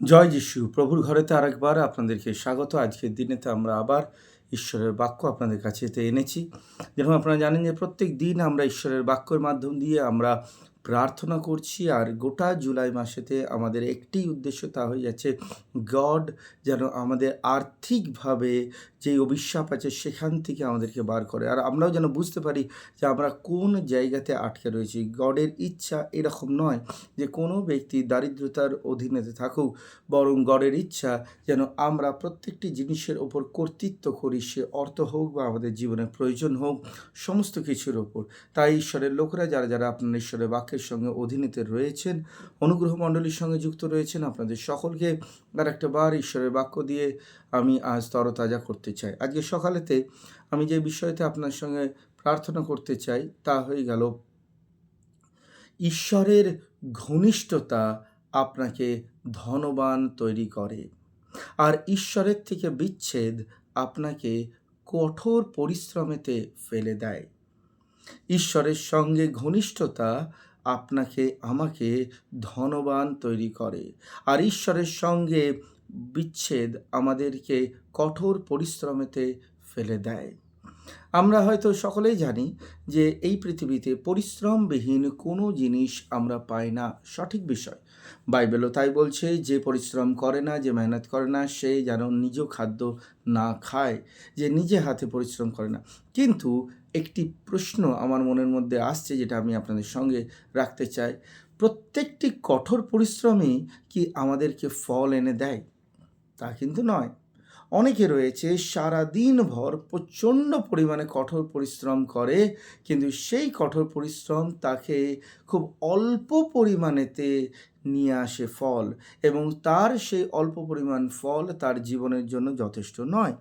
জয় যিশু। প্রভুর ঘরেতে আরেকবার আপনাদেরকে স্বাগত। আজকের দিনেতে আমরা আবার ঈশ্বরের বাক্য আপনাদের কাছে এনেছি। যেরকম আপনারা জানেন যে প্রত্যেক দিন আমরা ঈশ্বরের বাক্যের মাধ্যম দিয়ে আমরা প্রার্থনা করছি। আর গোটা জুলাই মাসেতে আমাদের একটি উদ্দেশ্য, তা হয়ে যাচ্ছে গড যেন আমাদের আর্থিকভাবে যেই অভিশাপ আছে সেখান থেকে আমাদেরকে বার করে। আর আমরাও যেন বুঝতে পারি যে আমরা কোন জায়গাতে আটকে রয়েছি। গডের ইচ্ছা এরকম নয় যে কোনো ব্যক্তি দারিদ্রতার অধীনেতে থাকুক, বরং গডের ইচ্ছা যেন আমরা প্রত্যেকটি জিনিসের ওপর কর্তৃত্ব করি, সে অর্থ হোক বা আমাদের জীবনের প্রয়োজন হোক, সমস্ত কিছুর ওপর। তাই ঈশ্বরের লোকেরা যারা যারা আপনার ঈশ্বরের বাক্যের সঙ্গে অধীনেতে রয়েছেন, অনুগ্রহ মণ্ডলীর সঙ্গে যুক্ত রয়েছেন, আপনাদের সকলকে আর একটা বার ঈশ্বরের বাক্য দিয়ে আমি আজ তরতাজা করতে চাই। আজকে সকালেতে আমি যে বিষয়তে আপনার সঙ্গে প্রার্থনা করতে চাই তা হয়ে গেল, ঈশ্বরের ঘনিষ্ঠতা আপনাকে ধনবান তৈরি করে, আর ঈশ্বরের থেকে বিচ্ছেদ আপনাকে কঠোর পরিশ্রমেতে ফেলে দেয়। ঈশ্বরের সঙ্গে ঘনিষ্ঠতা আপনাকে আমাকে ধনবান তৈরি করে, আর ঈশ্বরের সঙ্গে বিচ্ছেদ আমাদেরকে কঠোর পরিশ্রমেতে ফেলে দেয়। আমরা হয়তো সকলেই জানি যে এই পৃথিবীতে পরিশ্রমবিহীন কোনো জিনিস আমরা পাই না, সঠিক বিষয়। বাইবেলও তাই বলছে, যে পরিশ্রম করে না, যে মেহনত করে না, সে যেন নিজ খাদ্য না খায়, যে নিজে হাতে পরিশ্রম করে না। কিন্তু একটি প্রশ্ন আমার মনের মধ্যে আসছে, যেটা আমি আপনাদের সঙ্গে রাখতে চাই। প্রত্যেকটি কঠোর পরিশ্রমই কি আমাদেরকে ফল এনে দেয়? তা কিন্তু নয়। অনেকে রয়েছে সারাদিন ভর প্রচণ্ড পরিমাণে কঠোর পরিশ্রম করে, কিন্তু সেই কঠোর পরিশ্রম তাকে খুব অল্প পরিমাণেতে নিয়ে আসে ফল, এবং তার সেই অল্প পরিমাণ ফল তার জীবনের জন্য যথেষ্ট নয়।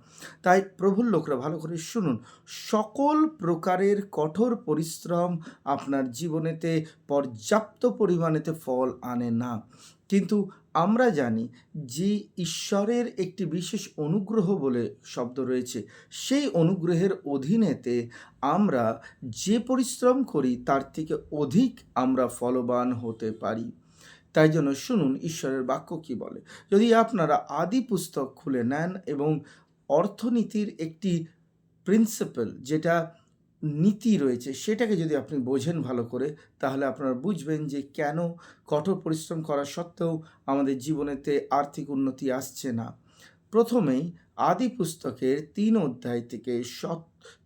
তাই প্রভুর লোকরা ভালো করে শুনুন, সকল প্রকারের কঠোর পরিশ্রম আপনার জীবনেতে পর্যাপ্ত পরিমাণেতে ফল আনে না। কিন্তু আমরা জানি যে ঈশ্বরের একটি বিশেষ অনুগ্রহ বলে শব্দ রয়েছে, সেই অনুগ্রহের অধীনেতে আমরা যে পরিশ্রম করি তার থেকে অধিক আমরা ফলবান হতে পারি। তাই জন্য শুনুন ঈশ্বরের বাক্য কি বলে। যদি আপনারা আদি পুস্তক খুলে নেন এবং অর্থনীতির একটি প্রিন্সিপাল, যেটা নীতি রয়েছে, সেটাকে যদি আপনি বোঝেন ভালো করে, তাহলে আপনারা বুঝবেন যে কেন কঠোর পরিশ্রম করা সত্ত্বেও আমাদের জীবনেতে আর্থিক উন্নতি আসছে না। প্রথমেই আদি পুস্তকের 3 অধ্যায় থেকে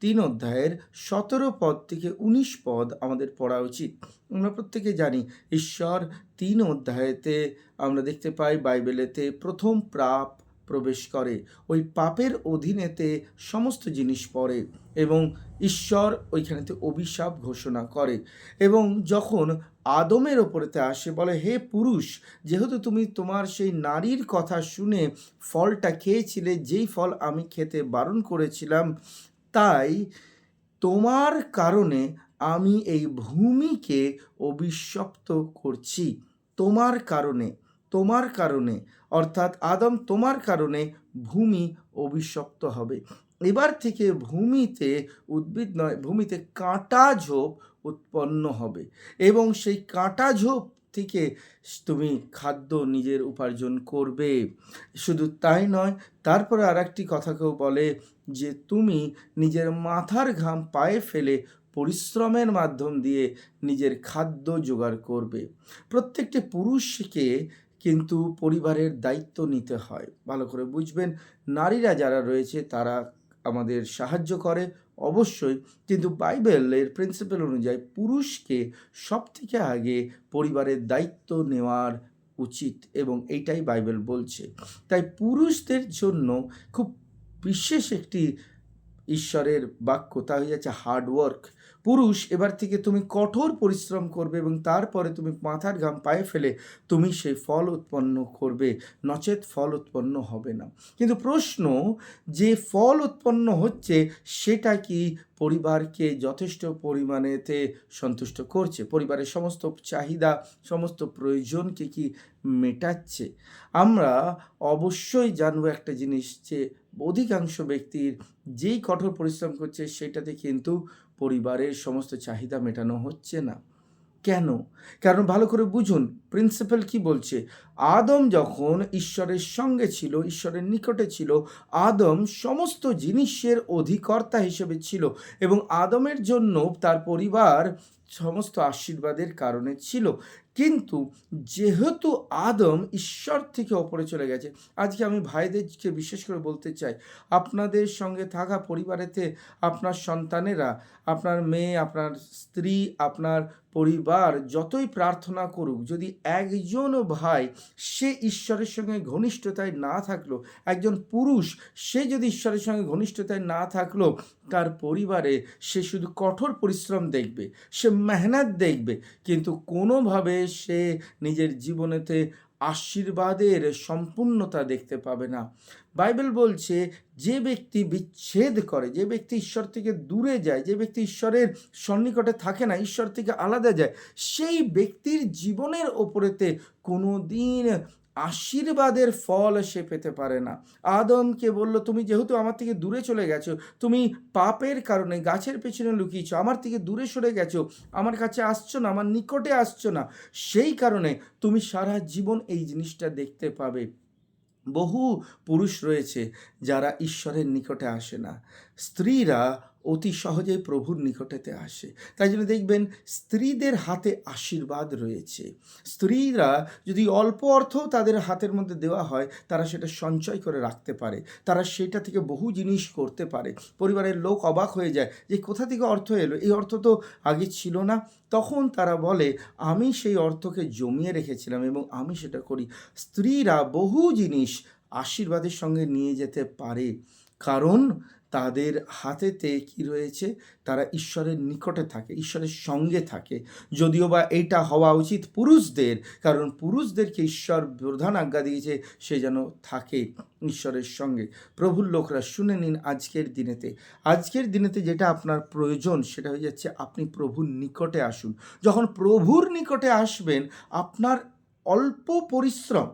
3 অধ্যায়ের 17 পদ থেকে 19 পদ আমাদের পড়া উচিত। আমরা প্রত্যেকে জানি ঈশ্বর 3 অধ্যায়েতে আমরা দেখতে পাই বাইবেলেতে প্রথম পাপ প্রবেশ করে, ওই পাপের অধীনেতে সমস্ত জিনিস পড়ে, এবং ঈশ্বর ওইখানেতে অভিশাপ ঘোষণা করে। এবং যখন আদমের ওপরেতে আসে, বলে, হে পুরুষ, যেহেতু তুমি তোমার সেই নারীর কথা শুনে ফলটা খেয়েছিলে, যেই ফল আমি খেতে বারণ করেছিলাম, তাই তোমার কারণে আমি এই ভূমিকে অভিশপ্ত করছি। তোমার কারণে, তোমার কারণে, অর্থাৎ আদম, তোমার কারণে ভূমি অভিশপ্ত হবে। এবার থেকে ভূমিতে উদ্ভিদ নয়, ভূমিতে কাঁটা ঝোপ উৎপন্ন হবে, এবং সেই কাঁটা ঝোপ থেকে তুমি খাদ্য নিজের উপার্জন করবে। শুধু তাই নয়, তারপরে আর একটি কথাকেও বলে যে তুমি নিজের মাথার ঘাম পায়ে ফেলে পরিশ্রমের মাধ্যম দিয়ে নিজের খাদ্য জোগাড় করবে। প্রত্যেকটি পুরুষকে কিন্তু পরিবারের দায়িত্ব নিতে হয়। ভালো করে বুঝবেন, নারীরা যারা রয়েছে তারা আমাদের সাহায্য করে অবশ্যই, কিন্তু বাইবেলের প্রিন্সিপাল অনুযায়ী পুরুষকে সবথেকে আগে পরিবারের দায়িত্ব নেওয়ার উচিত, এবং এইটাই বাইবেল বলছে। তাই পুরুষদের জন্য খুব বিশেষ একটি ঈশ্বরের বাক্য, তা হয়ে যাচ্ছে হার্ডওয়ার্ক। পুরুষ, এবার থেকে তুমি কঠোর পরিশ্রম করবে, এবং তারপরে তুমি মাথার ঘাম পায়ে ফেলে তুমি সেই ফল উৎপন্ন করবে, নচেত ফল উৎপন্ন হবে না। কিন্তু প্রশ্ন, যে ফল উৎপন্ন হচ্ছে সেটা কি পরিবারকে যথেষ্ট পরিমাণেতে সন্তুষ্ট করছে? পরিবারের সমস্ত চাহিদা, সমস্ত প্রয়োজনকে কি মেটাচ্ছে? আমরা অবশ্যই জানবো একটা জিনিস, যে অধিকাংশ ব্যক্তির যেই কঠোর পরিশ্রম করছে সেটাতে কিন্তু পরিবারের সমস্ত চাহিদা মেটানো হচ্ছে না। কেন? কারণ ভালো করে বুঝুন, প্রিন্সিপাল কি বলছে। আদম যখন ঈশ্বরের সঙ্গে ছিল, ঈশ্বরের নিকটে ছিল, আদম সমস্ত জিনিসের অধিকর্তা হিসেবে ছিল এবং আদমের জন্য তার পরিবার সমস্ত আশীর্বাদের কারণে ছিল। কিন্তু যেহেতু আদম ঈশ্বর থেকে ওপরে চলে গেছে, আজকে আমি ভাইদেরকে বিশেষ করে বলতে চাই, আপনাদের সঙ্গে থাকা পরিবারেতে আপনার সন্তানেরা, আপনার মেয়ে, আপনার স্ত্রী, আপনার পরিবার যতই প্রার্থনা করুক, যদি একজন ভাই সে ঈশ্বরের সঙ্গে ঘনিষ্ঠতায় না থাকলো, একজন পুরুষ সে যদি ঈশ্বরের সঙ্গে ঘনিষ্ঠতায় না থাকলো, তার পরিবারে সে শুধু কঠোর পরিশ্রম দেখবে, সে মেহনত দেখবে, কিন্তু কোনোভাবে সে নিজের জীবনেতে আশীর্বাদের সম্পূর্ণতা দেখতে পাবে না। বাইবেল বলছে যে ব্যক্তি বিচ্ছেদ করে, যে ব্যক্তি ঈশ্বর থেকে দূরে যায়, যে ব্যক্তি ঈশ্বরের সন্নিকটে থাকে না, ঈশ্বর থেকে আলাদা যায়, সেই ব্যক্তির জীবনের ওপরেতে কোনো দিন আশীর্বাদের ফল সে পেতে পারে না। আদমকে বলল, তুমি যেহেতু আমার থেকে দূরে চলে গেছো, তুমি পাপের কারণে গাছের পেছনে লুকিয়েছো, আমার থেকে দূরে সরে গেছো, আমার কাছে আসছো না, আমার নিকটে আসছো না, সেই কারণে তুমি সারা জীবন এই জিনিসটা দেখতে পাবে। বহু পুরুষ রয়েছে যারা ঈশ্বরের নিকটে আসে না। স্ত্রীরা অতি সহজেই প্রভুর নিকটেতে আসে। তাই জন্য দেখবেন স্ত্রীদের হাতে আশীর্বাদ রয়েছে। স্ত্রীরা যদি অল্প অর্থ তাদের হাতের মধ্যে দেওয়া হয়, তারা সেটা সঞ্চয় করে রাখতে পারে, তারা সেটা থেকে বহু জিনিস করতে পারে। পরিবারের লোক অবাক হয়ে যায় যে কোথা থেকে অর্থ এলো, এই অর্থ তো আগে ছিল না। তখন তারা বলে, আমি সেই অর্থকে জমিয়ে রেখেছিলাম এবং আমি সেটা করি। স্ত্রীরা বহু জিনিস আশীর্বাদের সঙ্গে নিয়ে যেতে পারে, কারণ তাদের হাতেতে কি রয়েছে, তারা ঈশ্বরের নিকটে থাকে, ঈশ্বরের সঙ্গে থাকে। যদিও বা এইটা হওয়া উচিত পুরুষদের, কারণ পুরুষদেরকে ঈশ্বর প্রধান আজ্ঞা দিয়েছে সে যেন থাকে ঈশ্বরের সঙ্গে। প্রভুর লোকরা শুনে নিন, আজকের দিনেতে যেটা আপনার প্রয়োজন সেটা হয়ে যাচ্ছে আপনি প্রভুর নিকটে আসুন। যখন প্রভুর নিকটে আসবেন, আপনার অল্প পরিশ্রম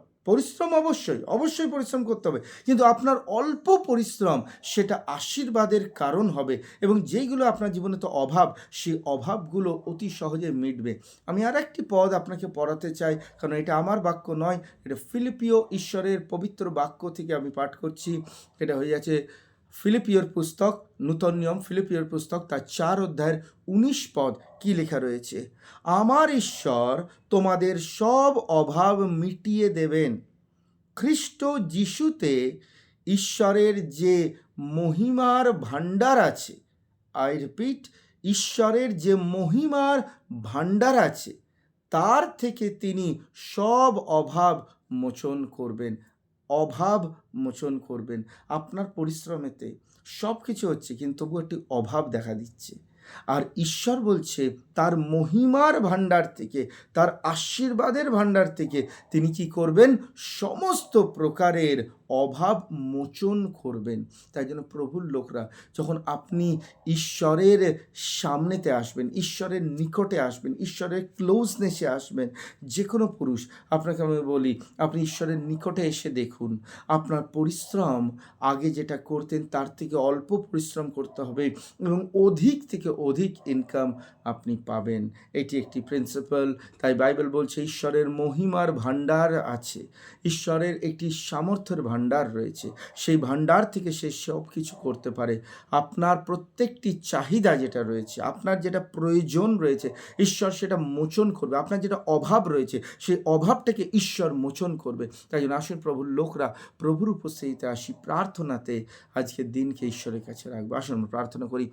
অবশ্যই পরিশ্রম করতে হবে, কিন্তু আপনার অল্প পরিশ্রম সেটা আশীর্বাদের কারণ হবে এবং যেইগুলো আপনার জীবনে তো অভাব, সেই অভাবগুলো অতি সহজে মিটবে। আমি আর একটি পদ আপনাকে পড়াতে চাই, কারণ এটা আমার বাক্য নয়, এটা ফিলিপিও ঈশ্বরের পবিত্র বাক্য থেকে আমি পাঠ করছি। এটা হয়ে যাচ্ছে ফিলিপিওর পুস্তক, নূতন নিয়ম ফিলিপিওর পুস্তক, তার 4 অধ্যায়ের 19 পদ। কি লেখা রয়েছে? আমার ঈশ্বর তোমাদের সব অভাব মিটিয়ে দেবেন খ্রিস্ট যিশুতে। ঈশ্বরের যে মহিমার ভাণ্ডার আছে, আই রিপিট, ঈশ্বরের যে মহিমার ভাণ্ডার আছে, তার থেকে তিনি সব অভাব মোচন করবেন। আপনার পরিশ্রমেতে সব কিছু হচ্ছে, কিন্তু তবু একটি অভাব দেখা দিচ্ছে, আর ঈশ্বর বলছে তার মহিমার ভাণ্ডার থেকে, তার আশীর্বাদের ভাণ্ডার থেকে তিনি কি করবেন? সমস্ত প্রকারের অভাব মোচন করবেন। তাই জন্য প্রভুর লোকরা, যখন আপনি ঈশ্বরের সামনেতে আসবেন, ঈশ্বরের নিকটে আসবেন, ঈশ্বরের ক্লোজনেসে আসবেন, যে কোনো পুরুষ, আপনাকে আমি বলি, আপনি ঈশ্বরের নিকটে এসে দেখুন, আপনার পরিশ্রম আগে যেটা করতেন তার থেকে অল্প পরিশ্রম করতে হবে এবং অধিক থেকে অধিক ইনকাম আপনি পাবেন। এটি একটি প্রিন্সিপাল। তাই বাইবেল বলছে ঈশ্বরের মহিমার ভাণ্ডার আছে, ঈশ্বরের একটি সামর্থ্যের ভাণ্ডার রয়েছে, সেই ভাণ্ডার থেকে সে সব কিছু করতে পারে। আপনার প্রত্যেকটি চাহিদা যেটা রয়েছে, আপনার যেটা প্রয়োজন রয়েছে, ঈশ্বর সেটা মোচন করবে। আপনার যেটা অভাব রয়েছে, সেই অভাবটাকে ঈশ্বর মোচন করবে। তাই জন্য আসুন প্রভুর লোকরা প্রভুর উপস্থিতিতে আসি, প্রার্থনাতে আজকের দিনকে ঈশ্বরের কাছে রাখবো। আসুন আমরা প্রার্থনা করি।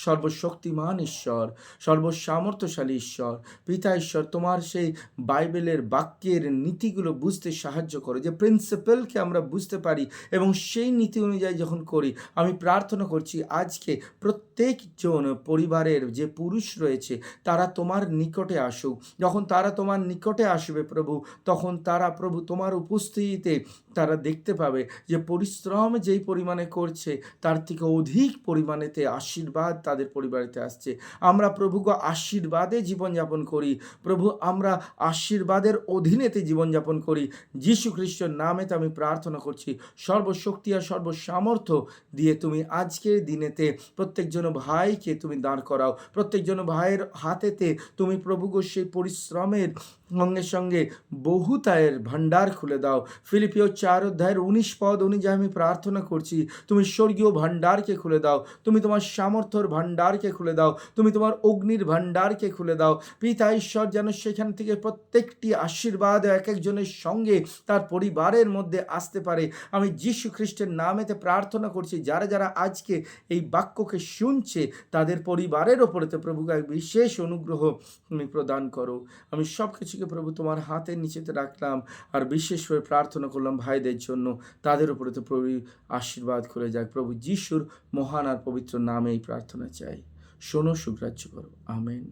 সর্বশক্তিমান ঈশ্বর, সর্বসামর্থ্যশালী ঈশ্বর, পিতা ঈশ্বর, তোমার সেই বাইবেলের বাক্যের নীতিগুলো বুঝতে সাহায্য করো, যে প্রিন্সিপালকে আমরা বুঝতে পারি এবং সেই নীতি অনুযায়ী যখন করি, আমি প্রার্থনা করছি আজকে প্রত্যেকজন পরিবারের যে পুরুষ রয়েছে তারা তোমার নিকটে আসুক। যখন তারা তোমার নিকটে আসবে প্রভু, তখন তারা প্রভু তোমার উপস্থিতিতে তারা দেখতে পাবে যে পরিশ্রম যেই পরিমাণে করছে তার থেকে অধিক পরিমাণেতে আশীর্বাদ তাদের পরিবারেতে আসছে। আমরা প্রভুকে আশীর্বাদে জীবনযাপন করি প্রভু, আমরা আশীর্বাদের অধীনেতে জীবনযাপন করি। যীশু খ্রিস্টের নামেতে আমি প্রার্থনা করছি, সর্বশক্তি আর সর্বসামর্থ্য দিয়ে তুমি আজকের দিনেতে প্রত্যেকজন ভাইকে তুমি দাঁড় করাও, প্রত্যেকজন ভাইয়ের হাতেতে তুমি প্রভুকে সেই পরিশ্রমের সঙ্গে সঙ্গে বহুতায়ের ভাণ্ডার খুলে দাও। ফিলিপিও 4:19 অনুযায়ী আমি প্রার্থনা করছি, তুমি স্বর্গীয় ভাণ্ডারকে খুলে দাও, তুমি তোমার সামর্থ্যর ভাণ্ডারকে খুলে দাও, তুমি তোমার অগ্নির ভাণ্ডারকে খুলে দাও। পিতা ঈশ্বর যেন সেখান থেকে প্রত্যেকটি আশীর্বাদ এক একজনের সঙ্গে তার পরিবারের মধ্যে আসতে পারে। আমি যীশু খ্রিস্টের নামেতে প্রার্থনা করছি, যারা যারা আজকে এই বাক্যকে শুনছে তাদের পরিবারের ওপরেতে প্রভু এক বিশেষ অনুগ্রহ তুমি প্রদান করো। আমি সব কিছুকে প্রভু তোমার হাতের নিচেতে রাখলাম, আর বিশেষভাবে প্রার্থনা করলাম ভাইদের জন্য, তাদের উপরে তো প্রভু আশীর্বাদ করে যাক। প্রভু যিশুর মহান আর পবিত্র নামে এই প্রার্থনা চাই, শোনো, সুগ্রাহ্য করো। আমেন।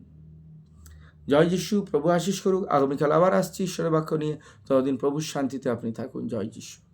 জয় যিশু। প্রভু আশীষ করুক। আগামীকাল আবার আসছি ঈশ্বরের বাক্য নিয়ে। ততদিন প্রভুর শান্তিতে আপনি থাকুন। জয় যিশু।